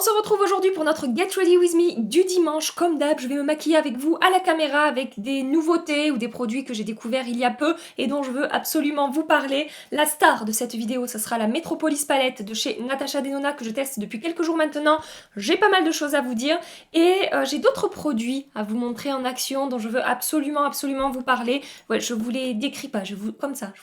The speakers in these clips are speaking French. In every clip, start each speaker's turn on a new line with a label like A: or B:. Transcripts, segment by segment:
A: On se retrouve aujourd'hui pour notre Get Ready With Me du dimanche. Comme d'hab, je vais me maquiller avec vous à la caméra avec des nouveautés ou des produits que j'ai découverts il y a peu et dont je veux absolument vous parler. La star de cette vidéo, ce sera la Metropolis Palette de chez Natasha Denona que je teste depuis quelques jours maintenant. J'ai pas mal de choses à vous dire et j'ai d'autres produits à vous montrer en action dont je veux absolument vous parler. Ouais, je vous les décris pas, je vous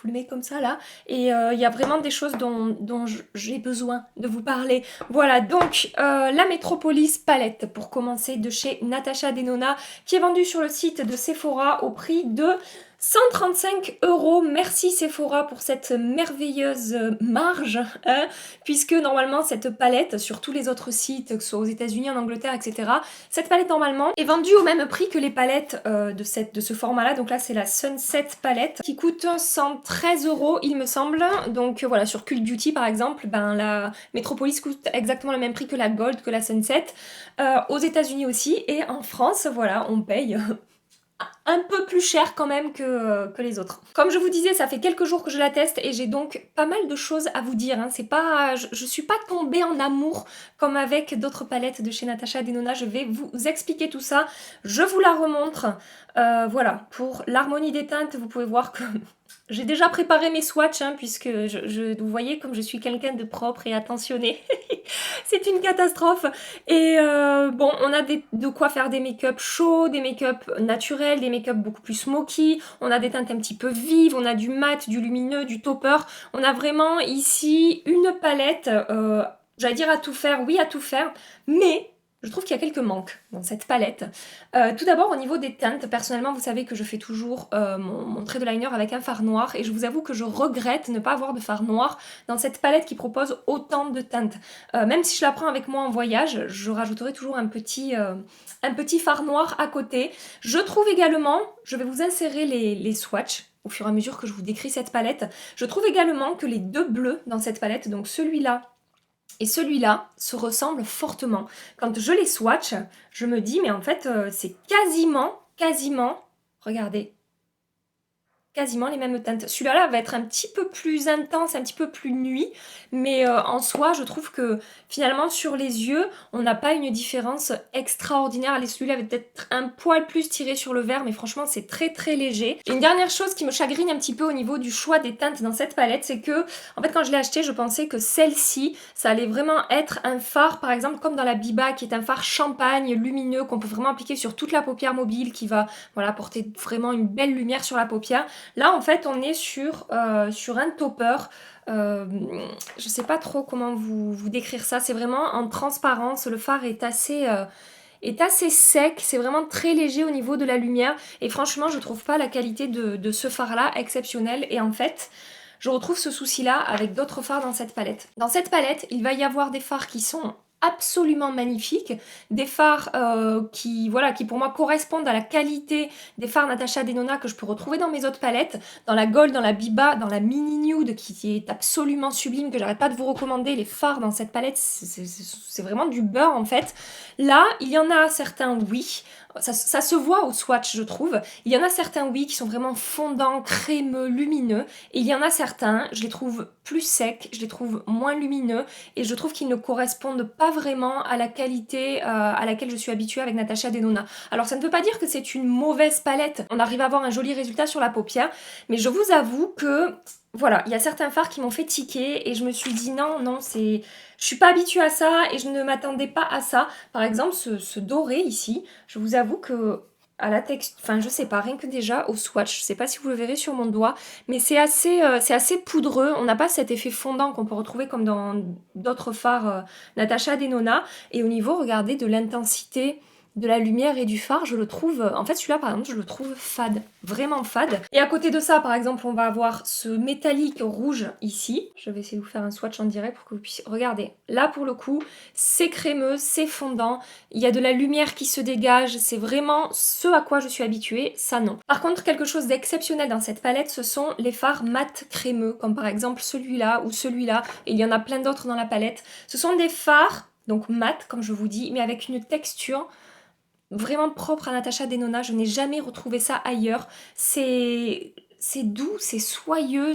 A: les mets comme ça là et il y a vraiment des choses dont j'ai besoin de vous parler. Voilà, donc la Metropolis Palette, pour commencer, de chez Natasha Denona, qui est vendue sur le site de Sephora au prix de 135 €. Merci Sephora pour cette merveilleuse marge, hein, puisque normalement cette palette, sur tous les autres sites, que ce soit aux États-Unis, en Angleterre, etc., cette palette normalement est vendue au même prix que les palettes de ce format-là. Donc là, c'est la Sunset Palette qui coûte 113 €, il me semble. Donc voilà, sur Cult Beauty par exemple, ben, la Metropolis coûte exactement le même prix que la Gold, que la Sunset. Aux États-Unis aussi, et en France, voilà, on paye un peu plus cher quand même que les autres. Comme je vous disais, ça fait quelques jours que je la teste et j'ai donc pas mal de choses à vous dire. Hein. C'est pas, je suis pas tombée en amour comme avec d'autres palettes de chez Natasha Denona. Je vais vous expliquer tout ça. Je vous la remontre. Voilà, pour l'harmonie des teintes, vous pouvez voir que j'ai déjà préparé mes swatchs, hein, puisque vous voyez comme je suis quelqu'un de propre et attentionné. C'est une catastrophe. Et bon, on a de quoi faire des make-up chauds, des make-up naturels, des make-up beaucoup plus smoky. On a des teintes un petit peu vives, on a du mat, du lumineux, du topper. On a vraiment ici une palette, j'allais dire à tout faire, oui à tout faire, mais je trouve qu'il y a quelques manques dans cette palette. Tout d'abord, au niveau des teintes, personnellement, vous savez que je fais toujours mon trait de liner avec un fard noir et je vous avoue que je regrette ne pas avoir de fard noir dans cette palette qui propose autant de teintes. Même si je la prends avec moi en voyage, je rajouterai toujours un petit fard noir à côté. Je trouve également, je vais vous insérer les swatchs au fur et à mesure que je vous décris cette palette, je trouve également que les deux bleus dans cette palette, donc celui-là et celui-là, se ressemblent fortement. Quand je les swatch, je me dis, mais en fait, c'est quasiment, regardez, quasiment les mêmes teintes. Celui-là va être un petit peu plus intense, un petit peu plus nuit, mais en soi, je trouve que finalement, sur les yeux, on n'a pas une différence extraordinaire. Allez, celui-là va peut-être un poil plus tiré sur le vert, mais franchement, c'est très léger. Et une dernière chose qui me chagrine un petit peu au niveau du choix des teintes dans cette palette, c'est que, en fait, quand je l'ai acheté, je pensais que celle-ci, ça allait vraiment être un fard, par exemple, comme dans la Biba, qui est un fard champagne lumineux, qu'on peut vraiment appliquer sur toute la paupière mobile, qui va, voilà, apporter vraiment une belle lumière sur la paupière. Là, en fait, on est sur un topper. Je sais pas trop comment vous décrire ça. C'est vraiment en transparence. Le fard est assez sec. C'est vraiment très léger au niveau de la lumière. Et franchement, je trouve pas la qualité de ce fard-là exceptionnelle. Et en fait, je retrouve ce souci-là avec d'autres fards dans cette palette. Dans cette palette, il va y avoir des fards qui sont absolument magnifiques, des fards qui pour moi correspondent à la qualité des fards Natasha Denona que je peux retrouver dans mes autres palettes, dans la Gold, dans la Biba, dans la Mini Nude qui est absolument sublime, que j'arrête pas de vous recommander. Les fards dans cette palette, c'est vraiment du beurre en fait. Là, il y en a certains, oui, ça se voit au swatch, je trouve. Il y en a certains, oui, qui sont vraiment fondants, crémeux, lumineux. Et il y en a certains, je les trouve plus secs, je les trouve moins lumineux. Et je trouve qu'ils ne correspondent pas vraiment à la qualité à laquelle je suis habituée avec Natasha Denona. Alors ça ne veut pas dire que c'est une mauvaise palette. On arrive à avoir un joli résultat sur la paupière. Mais je vous avoue que... Voilà, il y a certains fards qui m'ont fait tiquer et je me suis dit non, je suis pas habituée à ça et je ne m'attendais pas à ça. Par exemple, ce doré ici, je vous avoue que à la texture, enfin je sais pas, rien que déjà au swatch, je sais pas si vous le verrez sur mon doigt, mais c'est assez poudreux, on n'a pas cet effet fondant qu'on peut retrouver comme dans d'autres fards Natasha Denona. Et au niveau, regardez, de l'intensité de la lumière et du fard, je le trouve... En fait, celui-là, par exemple, je le trouve fade. Vraiment fade. Et à côté de ça, par exemple, on va avoir ce métallique rouge ici. Je vais essayer de vous faire un swatch en direct pour que vous puissiez... Regardez, là, pour le coup, c'est crémeux, c'est fondant. Il y a de la lumière qui se dégage. C'est vraiment ce à quoi je suis habituée. Ça, non. Par contre, quelque chose d'exceptionnel dans cette palette, ce sont les fards mat crémeux, comme par exemple celui-là ou celui-là. Et il y en a plein d'autres dans la palette. Ce sont des fards, donc mat, comme je vous dis, mais avec une texture vraiment propre à Natasha Denona. Je n'ai jamais retrouvé ça ailleurs. C'est doux, c'est soyeux,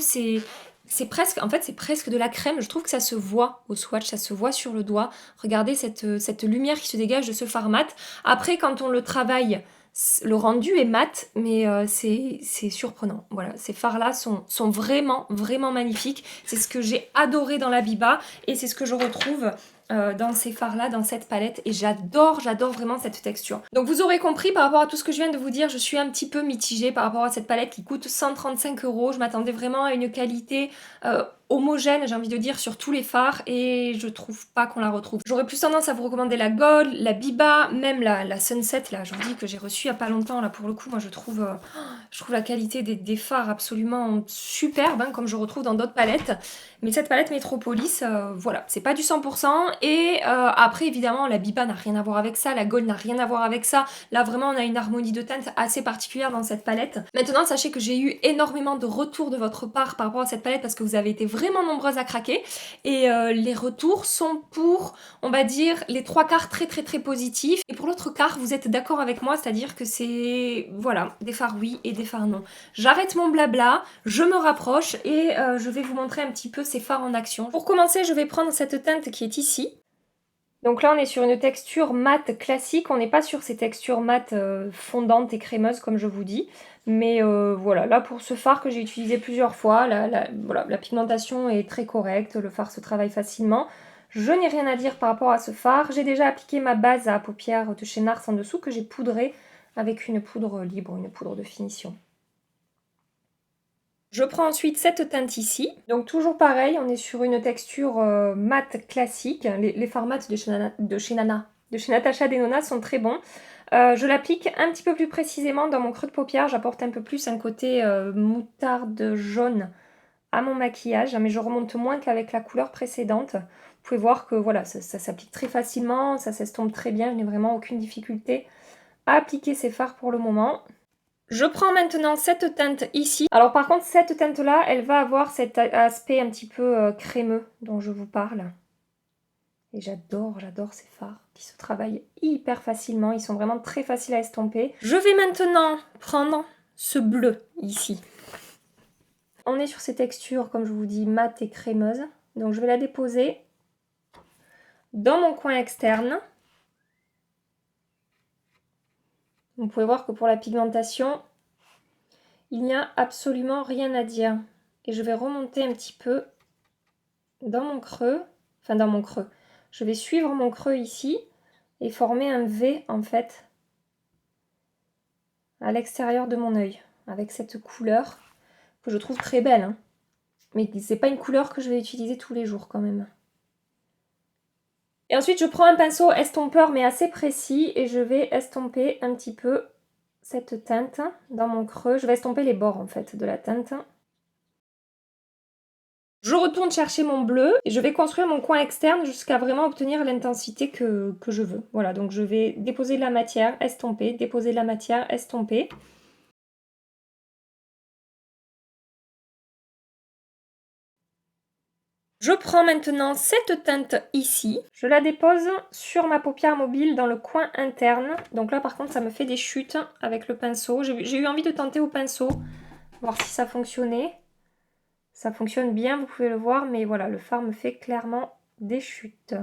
A: C'est presque, en fait, c'est presque de la crème. Je trouve que ça se voit au swatch, ça se voit sur le doigt. Regardez cette lumière qui se dégage de ce fard mat. Après, quand on le travaille, le rendu est mat, mais c'est surprenant. Voilà, ces fards-là sont vraiment, vraiment magnifiques. C'est ce que j'ai adoré dans la Biba et c'est ce que je retrouve dans ces fards-là, dans cette palette. Et j'adore vraiment cette texture. Donc vous aurez compris, par rapport à tout ce que je viens de vous dire, je suis un petit peu mitigée par rapport à cette palette qui coûte 135 €. Je m'attendais vraiment à une qualité homogène, j'ai envie de dire, sur tous les fards et je trouve pas qu'on la retrouve. J'aurais plus tendance à vous recommander la Gold, la Biba, même la Sunset, là, je vous dis que j'ai reçu il y a pas longtemps, là, pour le coup, moi je trouve la qualité des fards absolument superbe, hein, comme je retrouve dans d'autres palettes. Mais cette palette Metropolis, voilà, c'est pas du 100%. Et après, évidemment, la Biba n'a rien à voir avec ça, la Gold n'a rien à voir avec ça. Là, vraiment, on a une harmonie de teinte assez particulière dans cette palette. Maintenant, sachez que j'ai eu énormément de retours de votre part par rapport à cette palette parce que vous avez été vraiment nombreuses à craquer. Et les retours sont pour, on va dire, les 3/4 très positifs. Et pour l'autre quart, vous êtes d'accord avec moi, c'est-à-dire que c'est, voilà, des fards oui et des fards non. J'arrête mon blabla, je me rapproche et je vais vous montrer un petit peu ces fards en action. Pour commencer, je vais prendre cette teinte qui est ici. Donc là, on est sur une texture mate classique, on n'est pas sur ces textures mates fondantes et crémeuses comme je vous dis. Mais voilà, là pour ce fard que j'ai utilisé plusieurs fois, voilà, la pigmentation est très correcte, le fard se travaille facilement. Je n'ai rien à dire par rapport à ce fard. J'ai déjà appliqué ma base à paupières de chez NARS en dessous que j'ai poudrée avec une poudre libre, une poudre de finition. Je prends ensuite cette teinte ici. Donc toujours pareil, on est sur une texture mate classique. Les fards mat de chez Natasha Denona sont très bons. Je l'applique un petit peu plus précisément dans mon creux de paupière. J'apporte un peu plus un côté moutarde jaune à mon maquillage, mais je remonte moins qu'avec la couleur précédente. Vous pouvez voir que voilà, ça s'applique très facilement, ça s'estompe très bien. Je n'ai vraiment aucune difficulté à appliquer ces fards pour le moment. Je prends maintenant cette teinte ici. Alors par contre, cette teinte-là, elle va avoir cet aspect un petit peu crémeux dont je vous parle. Et j'adore ces fards qui se travaillent hyper facilement. Ils sont vraiment très faciles à estomper. Je vais maintenant prendre ce bleu ici. On est sur ces textures, comme je vous dis, mat et crémeuse. Donc je vais la déposer dans mon coin externe. Vous pouvez voir que pour la pigmentation, il n'y a absolument rien à dire. Et je vais remonter un petit peu dans mon creux, enfin dans mon creux. Je vais suivre mon creux ici et former un V en fait à l'extérieur de mon œil avec cette couleur que je trouve très belle. Hein. Mais c'est pas une couleur que je vais utiliser tous les jours quand même. Et ensuite je prends un pinceau estompeur mais assez précis et je vais estomper un petit peu cette teinte dans mon creux. Je vais estomper les bords en fait de la teinte. Je retourne chercher mon bleu et je vais construire mon coin externe jusqu'à vraiment obtenir l'intensité que je veux. Voilà, donc je vais déposer de la matière, estomper, déposer de la matière, estomper. Je prends maintenant cette teinte ici, je la dépose sur ma paupière mobile dans le coin interne. Donc là par contre ça me fait des chutes avec le pinceau. J'ai eu envie de tenter au pinceau, voir si ça fonctionnait. Ça fonctionne bien, vous pouvez le voir, mais voilà, le fard me fait clairement des chutes.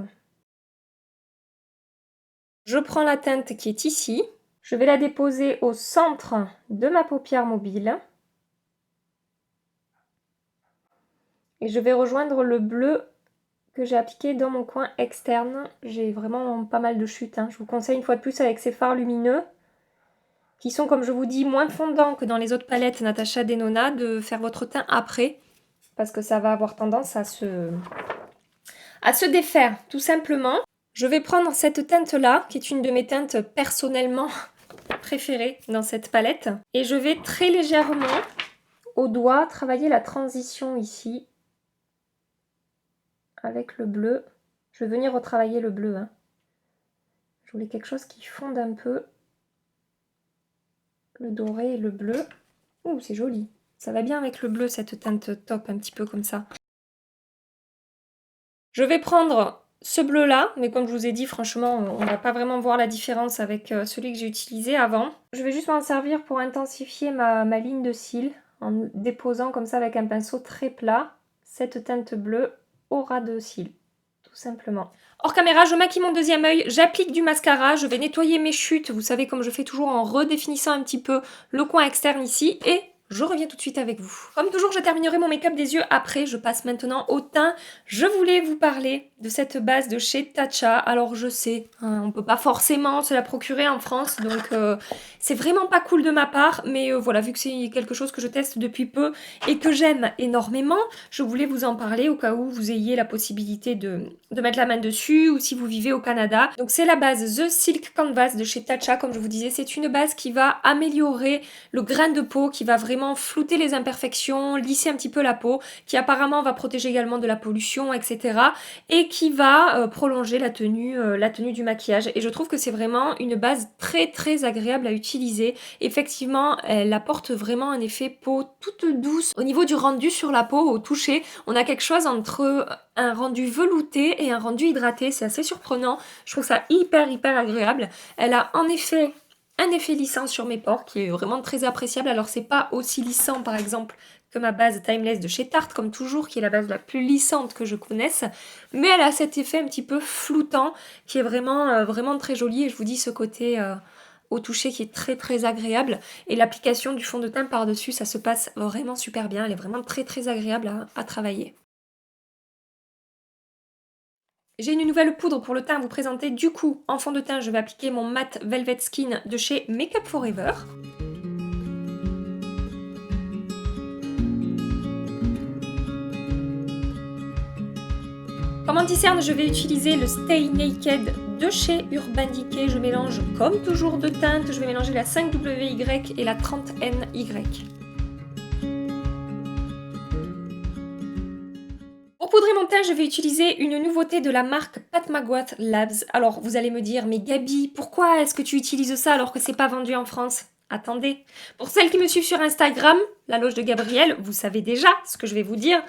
A: Je prends la teinte qui est ici, je vais la déposer au centre de ma paupière mobile. Et je vais rejoindre le bleu que j'ai appliqué dans mon coin externe. J'ai vraiment pas mal de chutes. Hein. Je vous conseille une fois de plus avec ces fards lumineux, qui sont, comme je vous dis, moins fondants que dans les autres palettes Natasha Denona, de faire votre teint après, parce que ça va avoir tendance à se défaire, tout simplement. Je vais prendre cette teinte-là, qui est une de mes teintes personnellement préférées dans cette palette, et je vais très légèrement, au doigt, travailler la transition ici, avec le bleu. Je vais venir retravailler le bleu. Hein. Je voulais quelque chose qui fonde un peu. Le doré et le bleu. Ouh, c'est joli. Ça va bien avec le bleu, cette teinte top, un petit peu comme ça. Je vais prendre ce bleu-là, mais comme je vous ai dit, franchement, on ne va pas vraiment voir la différence avec celui que j'ai utilisé avant. Je vais juste m'en servir pour intensifier ma ligne de cils, en déposant comme ça avec un pinceau très plat. cette teinte bleue au ras de cils, tout simplement. Hors caméra, je maquille mon deuxième œil, j'applique du mascara, je vais nettoyer mes chutes, vous savez comme je fais toujours en redéfinissant un petit peu le coin externe ici, et je reviens tout de suite avec vous. Comme toujours, je terminerai mon make-up des yeux après. Je passe maintenant au teint. Je voulais vous parler de cette base de chez Tatcha. Alors je sais, hein, on peut pas forcément se la procurer en France, donc c'est vraiment pas cool de ma part. Mais voilà, vu que c'est quelque chose que je teste depuis peu et que j'aime énormément, je voulais vous en parler au cas où vous ayez la possibilité de mettre la main dessus ou si vous vivez au Canada. Donc c'est la base The Silk Canvas de chez Tatcha. Comme je vous disais, c'est une base qui va améliorer le grain de peau, qui va vraiment flouter les imperfections, lisser un petit peu la peau, qui apparemment va protéger également de la pollution, etc. Et qui va prolonger la tenue du maquillage. Et je trouve que c'est vraiment une base très très agréable à utiliser. Effectivement, elle apporte vraiment un effet peau toute douce. Au niveau du rendu sur la peau, au toucher, on a quelque chose entre un rendu velouté et un rendu hydraté. C'est assez surprenant. Je trouve ça hyper agréable. Elle a en effet un effet lissant sur mes pores qui est vraiment très appréciable. Alors c'est pas aussi lissant par exemple que ma base Timeless de chez Tarte comme toujours, qui est la base la plus lissante que je connaisse, mais elle a cet effet un petit peu floutant qui est vraiment très joli, et je vous dis ce côté au toucher qui est très agréable, et l'application du fond de teint par dessus, ça se passe vraiment super bien. Elle est vraiment très agréable à travailler. J'ai une nouvelle poudre pour le teint à vous présenter. Du coup, en fond de teint, je vais appliquer mon Matte Velvet Skin de chez Makeup Forever. Comme anti-cerne, je vais utiliser le Stay Naked de chez Urban Decay. Je mélange comme toujours deux teintes. Je vais mélanger la 5WY et la 30NY. Pour poudrer mon teint, je vais utiliser une nouveauté de la marque Pat McGrath Labs. Alors, vous allez me dire, mais Gabi, pourquoi est-ce que tu utilises ça alors que c'est pas vendu en France? Attendez. Pour celles qui me suivent sur Instagram, la loge de Gabrielle, vous savez déjà ce que je vais vous dire.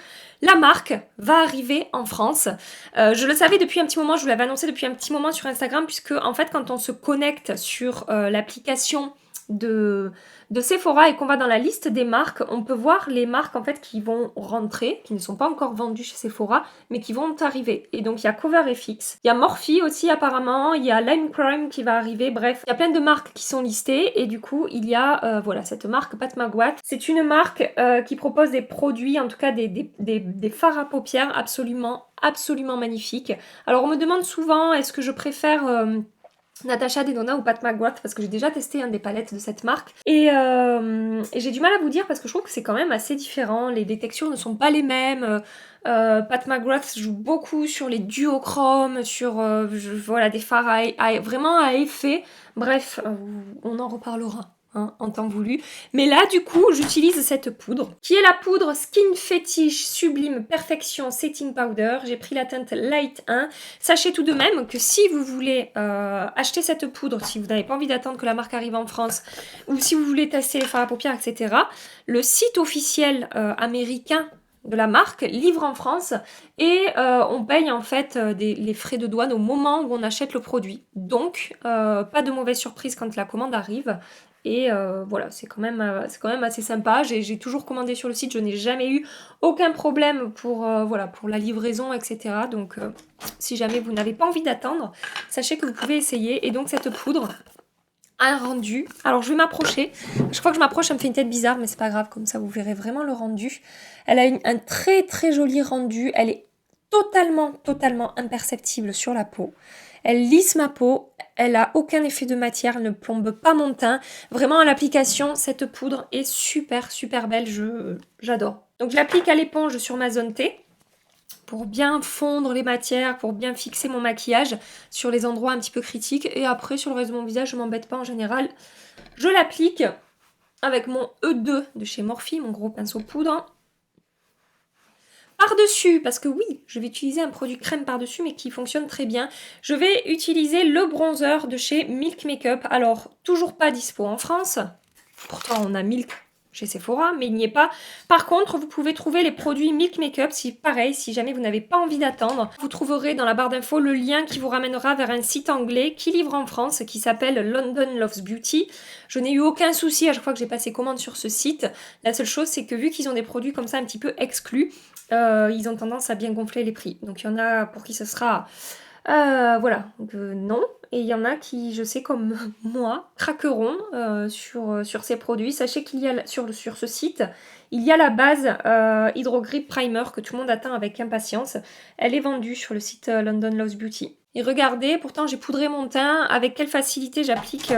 A: La marque va arriver en France. Je le savais depuis un petit moment, je vous l'avais annoncé depuis un petit moment sur Instagram, puisque en fait, quand on se connecte sur l'application de Sephora et qu'on va dans la liste des marques, on peut voir les marques en fait qui vont rentrer, qui ne sont pas encore vendues chez Sephora, mais qui vont arriver. Et donc il y a CoverFX, il y a Morphe aussi apparemment, il y a Lime Crime qui va arriver, bref, il y a plein de marques qui sont listées, et du coup il y a voilà cette marque Pat McGrath. C'est une marque qui propose des produits, en tout cas des fards à paupières absolument magnifiques. Alors on me demande souvent est-ce que je préfère Natasha Denona ou Pat McGrath, parce que j'ai déjà testé des palettes de cette marque, et j'ai du mal à vous dire parce que je trouve que c'est quand même assez différent, les textures ne sont pas les mêmes. Pat McGrath joue beaucoup sur les duochromes, sur voilà, des fards vraiment à effet, bref, on en reparlera. Hein, en temps voulu. Mais là, du coup, j'utilise cette poudre, qui est la poudre Skin Fetish Sublime Perfection Setting Powder. J'ai pris la teinte Light 1. Sachez tout de même que si vous voulez acheter cette poudre, si vous n'avez pas envie d'attendre que la marque arrive en France, ou si vous voulez tester les fards à paupières, etc., le site officiel américain de la marque livre en France, et on paye en fait les frais de douane au moment où on achète le produit. Donc, pas de mauvaise surprise quand la commande arrive. Et voilà, c'est quand même assez sympa. J'ai toujours commandé sur le site, je n'ai jamais eu aucun problème pour la livraison, etc. Donc si jamais vous n'avez pas envie d'attendre, sachez que vous pouvez essayer. Et donc cette poudre a un rendu. Alors je vais m'approcher. Je crois que je m'approche, ça me fait une tête bizarre, mais c'est pas grave, comme ça vous verrez vraiment le rendu. Elle a un très joli rendu. Elle est totalement imperceptible sur la peau. Elle lisse ma peau, elle a aucun effet de matière, elle ne plombe pas mon teint. Vraiment à l'application, cette poudre est super belle, j'adore. Donc je l'applique à l'éponge sur ma zone T pour bien fondre les matières, pour bien fixer mon maquillage sur les endroits un petit peu critiques. Et après sur le reste de mon visage, je m'embête pas en général. Je l'applique avec mon E2 de chez Morphe, mon gros pinceau poudre. Par-dessus, parce que oui, je vais utiliser un produit crème par-dessus, mais qui fonctionne très bien. Je vais utiliser le bronzer de chez Milk Makeup. Alors, toujours pas dispo en France. Pourtant, on a Milk chez Sephora, mais il n'y est pas. Par contre, vous pouvez trouver les produits Milk Makeup, si pareil, si jamais vous n'avez pas envie d'attendre. Vous trouverez dans la barre d'infos le lien qui vous ramènera vers un site anglais qui livre en France, qui s'appelle London Loves Beauty. Je n'ai eu aucun souci à chaque fois que j'ai passé commande sur ce site. La seule chose, c'est que vu qu'ils ont des produits comme ça un petit peu exclus, ils ont tendance à bien gonfler les prix. Donc il y en a pour qui ce sera... voilà, donc non. Et il y en a qui, je sais, comme moi, craqueront sur ces produits. Sachez qu'il y a sur ce site, il y a la base Hydro Grip Primer que tout le monde attend avec impatience. Elle est vendue sur le site London Loves Beauty. Et regardez, pourtant j'ai poudré mon teint. Avec quelle facilité j'applique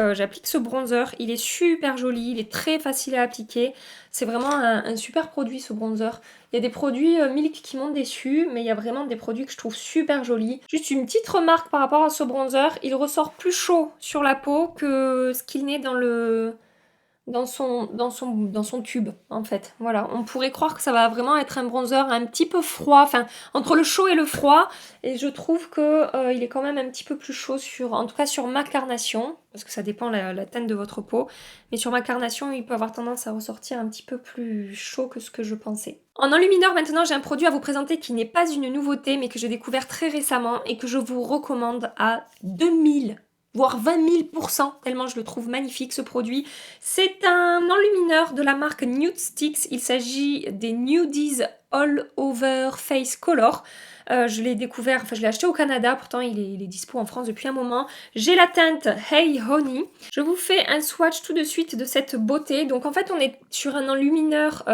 A: ce bronzer. Il est super joli, il est très facile à appliquer. C'est vraiment un super produit ce bronzer. Il y a des produits Milk qui m'ont déçu, mais il y a vraiment des produits que je trouve super jolis. Juste une petite remarque par rapport à ce bronzer, il ressort plus chaud sur la peau que ce qu'il n'est dans son tube, en fait. Voilà, on pourrait croire que ça va vraiment être un bronzer un petit peu froid, enfin, entre le chaud et le froid, et je trouve que il est quand même un petit peu plus chaud en tout cas sur ma carnation, parce que ça dépend la teinte de votre peau, mais sur ma carnation, il peut avoir tendance à ressortir un petit peu plus chaud que ce que je pensais. En enlumineur, maintenant, j'ai un produit à vous présenter qui n'est pas une nouveauté, mais que j'ai découvert très récemment et que je vous recommande à 2000 voire 20 000%, tellement je le trouve magnifique ce produit. C'est un enlumineur de la marque Nude Sticks. Il s'agit des Nudies All Over Face Color. Je l'ai découvert, enfin je l'ai acheté au Canada, pourtant il est dispo en France depuis un moment. J'ai la teinte Hey Honey. Je vous fais un swatch tout de suite de cette beauté. Donc en fait on est sur un enlumineur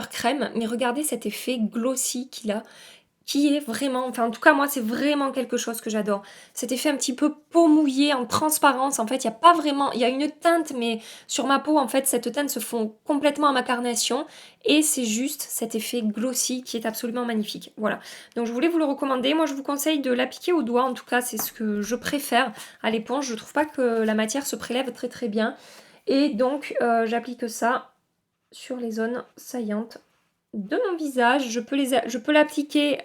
A: crème, mais regardez cet effet glossy qu'il a, qui est vraiment, enfin en tout cas moi c'est vraiment quelque chose que j'adore. Cet effet un petit peu peau mouillée en transparence, en fait il n'y a pas vraiment, il y a une teinte mais sur ma peau en fait cette teinte se fond complètement à ma carnation et c'est juste cet effet glossy qui est absolument magnifique. Voilà, donc je voulais vous le recommander. Moi je vous conseille de l'appliquer au doigt, en tout cas c'est ce que je préfère à l'éponge. Je trouve pas que la matière se prélève très très bien et donc j'applique ça sur les zones saillantes de mon visage. Je peux l'appliquer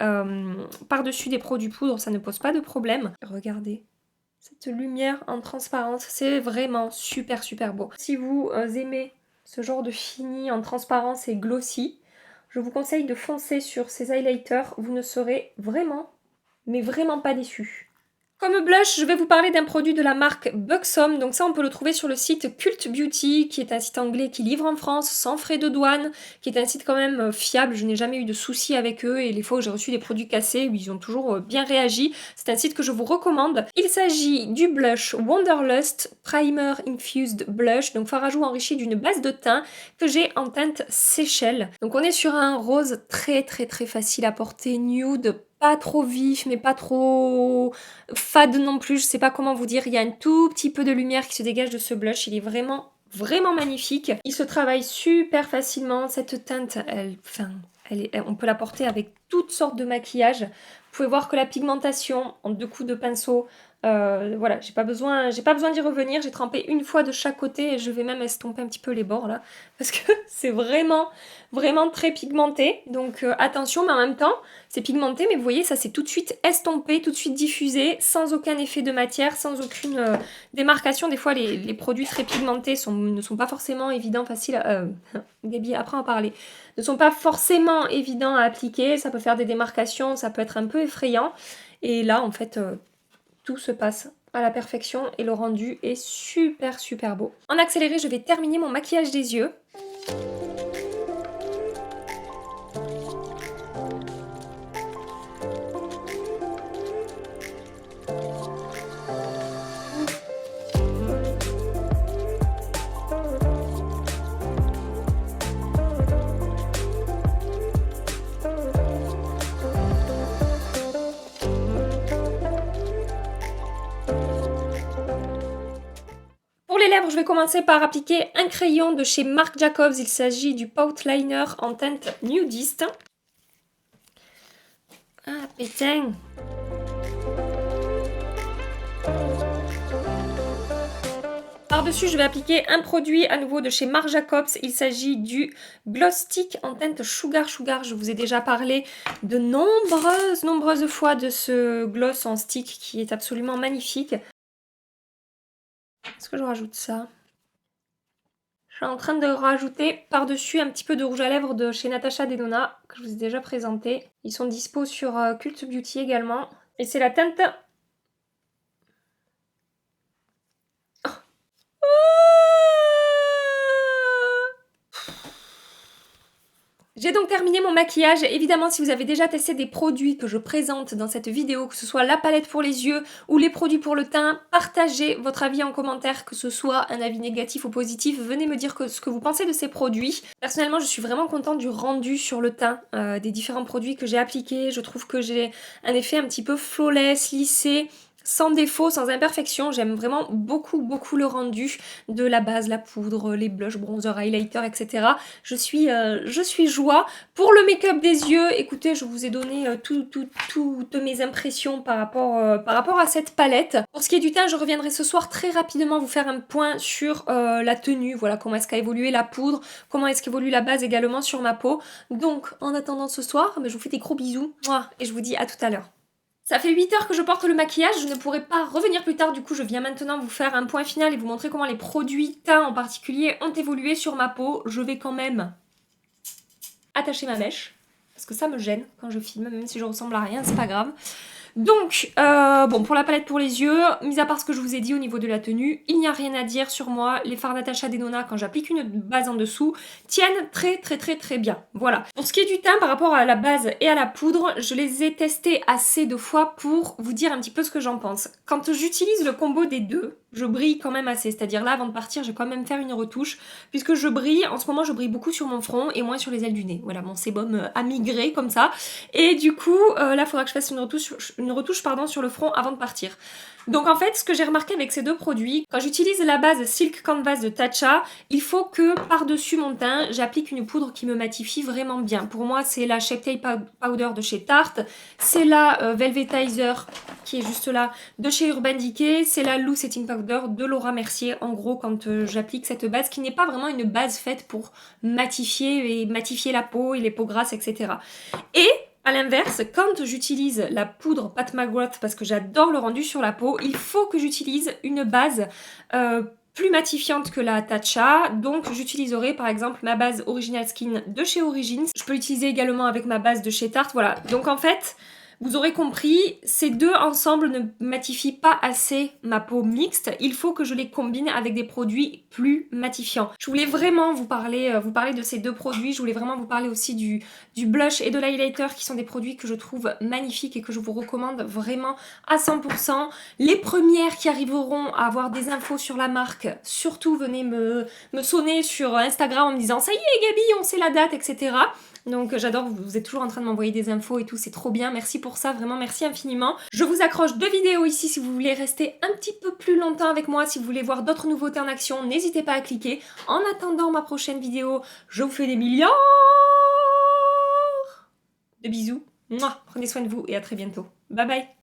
A: par-dessus des produits poudre, ça ne pose pas de problème. Regardez cette lumière en transparence, c'est vraiment super super beau. Si vous aimez ce genre de fini en transparence et glossy, je vous conseille de foncer sur ces highlighters, vous ne serez vraiment, mais vraiment pas déçus. Comme blush, je vais vous parler d'un produit de la marque Buxom. Donc ça, on peut le trouver sur le site Cult Beauty, qui est un site anglais qui livre en France sans frais de douane, qui est un site quand même fiable. Je n'ai jamais eu de soucis avec eux et les fois où j'ai reçu des produits cassés, ils ont toujours bien réagi. C'est un site que je vous recommande. Il s'agit du blush Wanderlust Primer Infused Blush, donc fard à joues enrichi d'une base de teint que j'ai en teinte Seychelles. Donc on est sur un rose très très très facile à porter, nude, pas trop vif mais pas trop fade non plus, je sais pas comment vous dire. Il y a un tout petit peu de lumière qui se dégage de ce blush, il est vraiment vraiment magnifique. Il se travaille super facilement, cette teinte, on peut la porter avec toutes sortes de maquillages. Vous pouvez voir que la pigmentation en 2 coups de pinceau, voilà, j'ai pas besoin d'y revenir. J'ai trempé une fois de chaque côté et je vais même estomper un petit peu les bords là parce que c'est vraiment vraiment très pigmenté. Donc attention, mais en même temps c'est pigmenté, mais vous voyez ça c'est tout de suite estompé, tout de suite diffusé, sans aucun effet de matière, sans aucune démarcation. Des fois les produits très pigmentés ne sont pas forcément évidents, faciles à... Gabi, apprends à parler. Ne sont pas forcément évidents à appliquer, ça peut faire des démarcations, ça peut être un peu effrayant. Et là en fait tout se passe à la perfection et le rendu est super super beau. En accéléré, je vais terminer mon maquillage des yeux. Pour les lèvres, je vais commencer par appliquer un crayon de chez Marc Jacobs. Il s'agit du Pout Liner en teinte nudiste. Ah, putain! Par-dessus, je vais appliquer un produit à nouveau de chez Marc Jacobs. Il s'agit du Gloss Stick en teinte Sugar Sugar. Je vous ai déjà parlé de nombreuses fois de ce gloss en stick qui est absolument magnifique. Est-ce que je rajoute ça? Je suis en train de rajouter par-dessus un petit peu de rouge à lèvres de chez Natasha Denona, que je vous ai déjà présenté. Ils sont dispo sur Cult Beauty également. Et c'est la teinte... J'ai donc terminé mon maquillage. Évidemment, si vous avez déjà testé des produits que je présente dans cette vidéo, que ce soit la palette pour les yeux ou les produits pour le teint, partagez votre avis en commentaire, que ce soit un avis négatif ou positif. Venez me dire ce que vous pensez de ces produits. Personnellement, je suis vraiment contente du rendu sur le teint des différents produits que j'ai appliqués. Je trouve que j'ai un effet un petit peu flawless, lissé, sans défaut, sans imperfection. J'aime vraiment beaucoup le rendu de la base, la poudre, les blushs, bronzer, highlighter, etc. Je suis joie. Pour le make-up des yeux, écoutez, je vous ai donné toutes mes impressions par rapport à cette palette. Pour ce qui est du teint, je reviendrai ce soir très rapidement vous faire un point sur la tenue, voilà comment est-ce qu'a évolué la poudre, comment est-ce qu'évolue la base également sur ma peau. Donc, en attendant ce soir, je vous fais des gros bisous, et je vous dis à tout à l'heure. Ça fait 8 heures que je porte le maquillage, je ne pourrai pas revenir plus tard, du coup je viens maintenant vous faire un point final et vous montrer comment les produits teints en particulier ont évolué sur ma peau. Je vais quand même attacher ma mèche, parce que ça me gêne quand je filme, même si je ressemble à rien, c'est pas grave. Donc, bon, pour la palette pour les yeux, mis à part ce que je vous ai dit au niveau de la tenue, il n'y a rien à dire sur moi. Les fards Natasha Denona, quand j'applique une base en dessous, tiennent très bien. Voilà. Pour ce qui est du teint, par rapport à la base et à la poudre, je les ai testés assez de fois pour vous dire un petit peu ce que j'en pense. Quand j'utilise le combo des deux, je brille quand même assez. C'est-à-dire là, avant de partir, je vais quand même faire une retouche, puisque je brille, en ce moment, je brille beaucoup sur mon front et moins sur les ailes du nez. Voilà, mon sébum a migré comme ça. Et du coup, là, il faudra que je fasse une retouche sur le front avant de partir. Donc en fait, ce que j'ai remarqué avec ces deux produits, quand j'utilise la base Silk Canvas de Tatcha, il faut que par-dessus mon teint, j'applique une poudre qui me matifie vraiment bien. Pour moi, c'est la Shape Tape Powder de chez Tarte, c'est la Velvetizer qui est juste là de chez Urban Decay, c'est la Loose Setting Powder de Laura Mercier. En gros, quand j'applique cette base, qui n'est pas vraiment une base faite pour matifier la peau et les peaux grasses, etc. Et à l'inverse, quand j'utilise la poudre Pat McGrath, parce que j'adore le rendu sur la peau, il faut que j'utilise une base plus matifiante que la Tatcha. Donc j'utiliserai par exemple ma base Original Skin de chez Origins. Je peux l'utiliser également avec ma base de chez Tarte. Voilà, donc en fait... Vous aurez compris, ces deux ensemble ne matifient pas assez ma peau mixte. Il faut que je les combine avec des produits plus matifiants. Je voulais vraiment vous parler de ces deux produits. Je voulais vraiment vous parler aussi du blush et de l'highlighter qui sont des produits que je trouve magnifiques et que je vous recommande vraiment à 100%. Les premières qui arriveront à avoir des infos sur la marque, surtout venez me sonner sur Instagram en me disant « Ça y est Gabi, on sait la date, etc. » Donc j'adore, vous êtes toujours en train de m'envoyer des infos et tout, c'est trop bien, merci pour ça, vraiment merci infiniment. Je vous accroche 2 vidéos ici si vous voulez rester un petit peu plus longtemps avec moi, si vous voulez voir d'autres nouveautés en action, n'hésitez pas à cliquer. En attendant ma prochaine vidéo, je vous fais des milliards de bisous. Mouah, prenez soin de vous et à très bientôt. Bye bye.